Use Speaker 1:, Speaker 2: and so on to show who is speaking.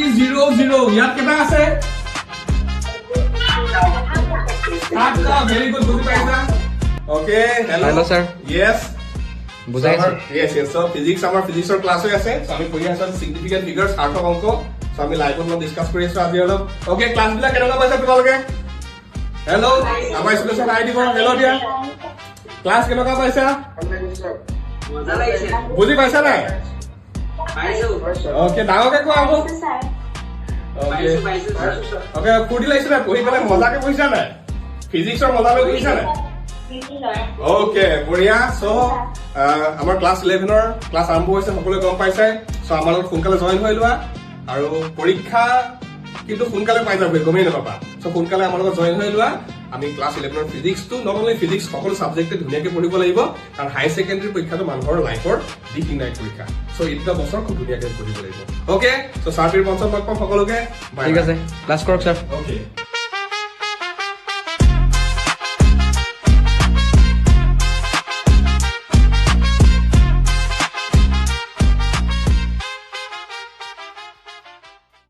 Speaker 1: 300 ইয়াত কেটা আছে আটটা ভেরি গুড বুঝি পাইছা okay
Speaker 2: Hello, sir.
Speaker 1: yes
Speaker 2: বুজাইছো
Speaker 1: yes so physics আমাৰ ফিজিক্সৰ ক্লাছ হৈ আছে so আমি পঢ়ি আছো সিগনিফিকেন্ট ফিগাৰছ সাৰ্থক অংক so আমি লাইভত ডিসকাস কৰি আছো আজি অলপ ওকে ক্লাছ বিলাক কেনেকুৱা পাইছা তোমালোকে হেল্ল আমাৰ স্টুডেন্টছ হাই দিব হেল্ল দিয়া ক্লাছ কেনেকুৱা পাইছা
Speaker 3: মজা লাগিছে
Speaker 1: বুজি পাইছা নাই
Speaker 3: পাইছো
Speaker 1: ওকে ডাঙৰকে কোৱা আকৌ ওকে
Speaker 3: পাইছো
Speaker 1: ওকে ফুৰ্তি লাগিছে নাই পঢ়ি পেলাই মজাকে পঢ়িছা নাই ফিজিক্সৰ মজা লৈ পঢ়িছা নাই ওকে বঢ়িয়া সো আমাৰ ক্লাছ 11ৰ ক্লাছ আৰম্ভ হৈছে সকলোৱে গম পাইছে সো আমাৰ লগত সোনকালে জয়েন হৈ লোৱা আৰু পৰীক্ষা কিন্তু সোনকালে পাই যাব গমেই নাপাবা সো সোনকালে আমাৰ লগত জয়েন হৈ লোৱা আমি ক্লাছ 11ৰ ফিজিক্সটো নট অনলি ফিজিক্স সকলো সাবজেক্টে ধুনীয়াকৈ পঢ়িব লাগিব কাৰণ হাই সেকেন্ডাৰী পৰীক্ষাটো মানুহৰ লাইফৰ দিশ নাই পৰীক্ষা সো এটা বছৰ খুব ধুনীয়াকৈ পঢ়িব লাগিব ওকে সো সাৰ্টিৰ পঞ্চম লগ পাম সকলোকে
Speaker 2: ঠিক আছে ক্লাছ কৰক স্যাৰ
Speaker 1: ওকে